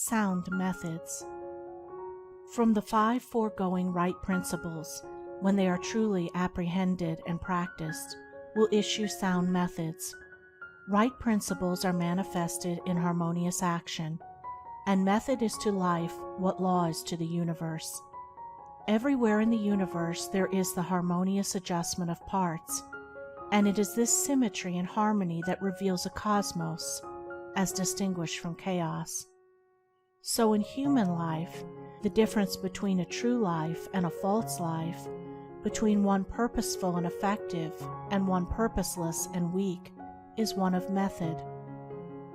Sound methods. From the 5 foregoing right principles, when they are truly apprehended and practiced, will issue sound methods. Right principles are manifested in harmonious action, and method is to life what law is to the universe. Everywhere in the universe there is the harmonious adjustment of parts, and it is this symmetry and harmony that reveals a cosmos, as distinguished from chaos. So in human life, the difference between a true life and a false life, between one purposeful and effective and one purposeless and weak, is one of method.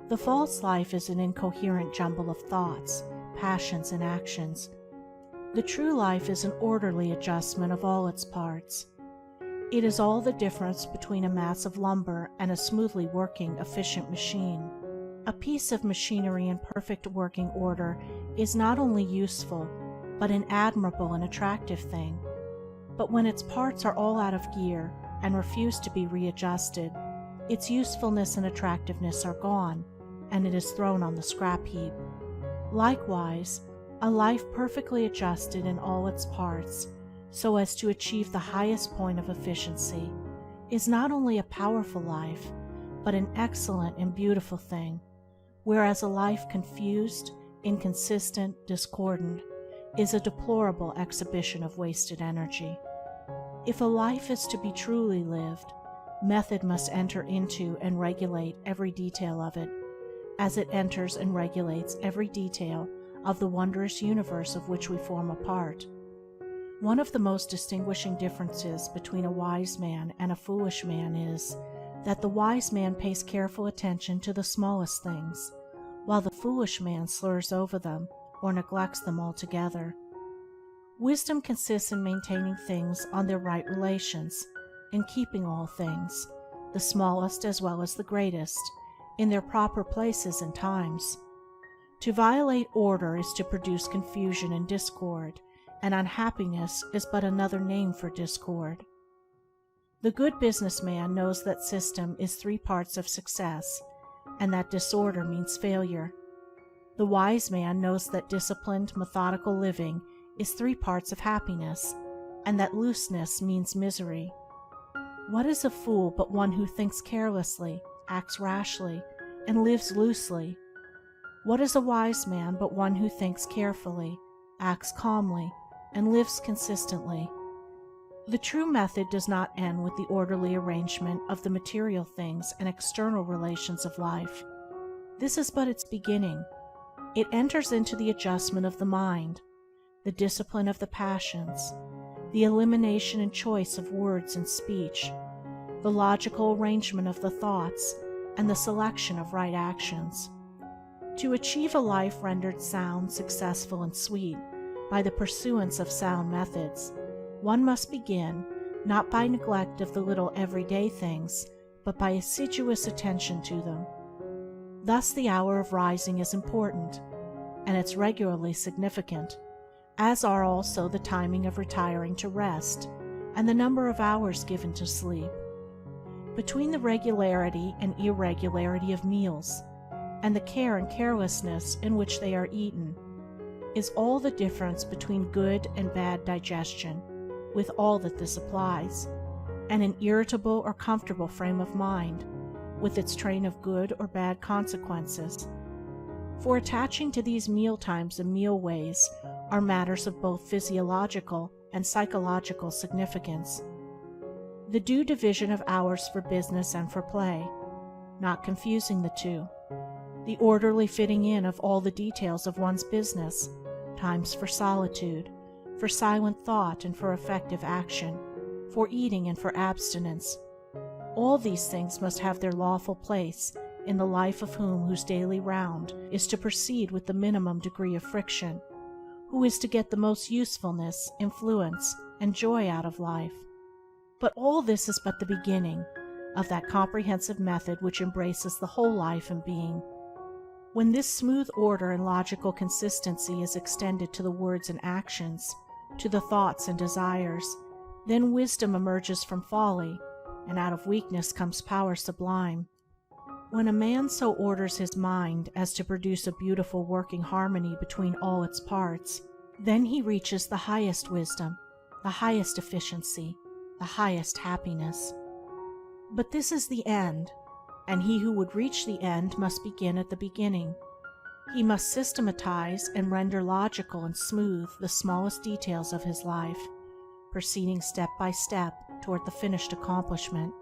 The false life is an incoherent jumble of thoughts, passions, and actions. The true life is an orderly adjustment of all its parts. It is all the difference between a mass of lumber and a smoothly working, efficient machine. A piece of machinery in perfect working order is not only useful, but an admirable and attractive thing. But when its parts are all out of gear and refuse to be readjusted, its usefulness and attractiveness are gone, and it is thrown on the scrap heap. Likewise, a life perfectly adjusted in all its parts, so as to achieve the highest point of efficiency, is not only a powerful life, but an excellent and beautiful thing, whereas a life confused, inconsistent, discordant, is a deplorable exhibition of wasted energy. If a life is to be truly lived, method must enter into and regulate every detail of it, as it enters and regulates every detail of the wondrous universe of which we form a part. One of the most distinguishing differences between a wise man and a foolish man is that the wise man pays careful attention to the smallest things, while the foolish man slurs over them or neglects them altogether. Wisdom consists in maintaining things on their right relations, in keeping all things, the smallest as well as the greatest, in their proper places and times. To violate order is to produce confusion and discord, and unhappiness is but another name for discord. The good businessman knows that system is 3 parts of success, and that disorder means failure. The wise man knows that disciplined, methodical living is 3 parts of happiness, and that looseness means misery. What is a fool but one who thinks carelessly, acts rashly, and lives loosely? What is a wise man but one who thinks carefully, acts calmly, and lives consistently? The true method does not end with the orderly arrangement of the material things and external relations of life. This is but its beginning. It enters into the adjustment of the mind, the discipline of the passions, the elimination and choice of words and speech, the logical arrangement of the thoughts, and the selection of right actions. To achieve a life rendered sound, successful, and sweet by the pursuance of sound methods, one must begin not by neglect of the little everyday things, but by assiduous attention to them. Thus the hour of rising is important, and it's regularly significant, as are also the timing of retiring to rest, and the number of hours given to sleep. Between the regularity and irregularity of meals, and the care and carelessness in which they are eaten, is all the difference between good and bad digestion, with all that this applies, and an irritable or comfortable frame of mind, with its train of good or bad consequences. For attaching to these meal times and meal ways are matters of both physiological and psychological significance. The due division of hours for business and for play, not confusing the two. The orderly fitting in of all the details of one's business, times for solitude, for silent thought and for effective action, for eating and for abstinence. All these things must have their lawful place in the life of whose daily round is to proceed with the minimum degree of friction, who is to get the most usefulness, influence, and joy out of life. But all this is but the beginning of that comprehensive method which embraces the whole life and being. When this smooth order and logical consistency is extended to the words and actions, to the thoughts and desires, then wisdom emerges from folly, and out of weakness comes power sublime. When a man so orders his mind as to produce a beautiful working harmony between all its parts, then he reaches the highest wisdom, the highest efficiency, the highest happiness. But this is the end, and he who would reach the end must begin at the beginning. He must systematize and render logical and smooth the smallest details of his life, proceeding step by step toward the finished accomplishment.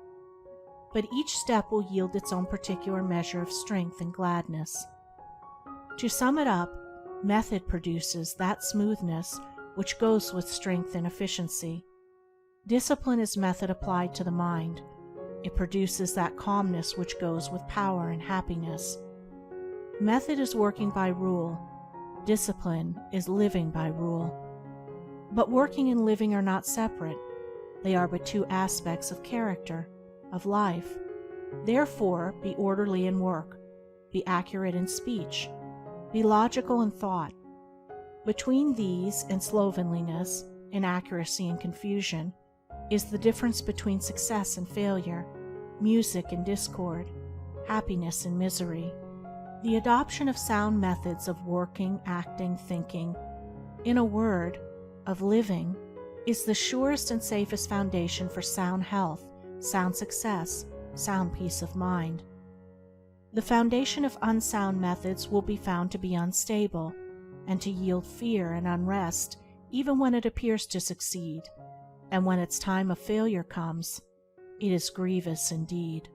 But each step will yield its own particular measure of strength and gladness. To sum it up, method produces that smoothness which goes with strength and efficiency. Discipline is method applied to the mind. It produces that calmness which goes with power and happiness. Method is working by rule. Discipline is living by rule. But working and living are not separate. They are but two aspects of character, of life. Therefore, be orderly in work, be accurate in speech, be logical in thought. Between these and slovenliness, inaccuracy and confusion, is the difference between success and failure, music and discord, happiness and misery. The adoption of sound methods of working, acting, thinking, in a word, of living, is the surest and safest foundation for sound health, sound success, sound peace of mind. The foundation of unsound methods will be found to be unstable, and to yield fear and unrest even when it appears to succeed, and when its time of failure comes, it is grievous indeed.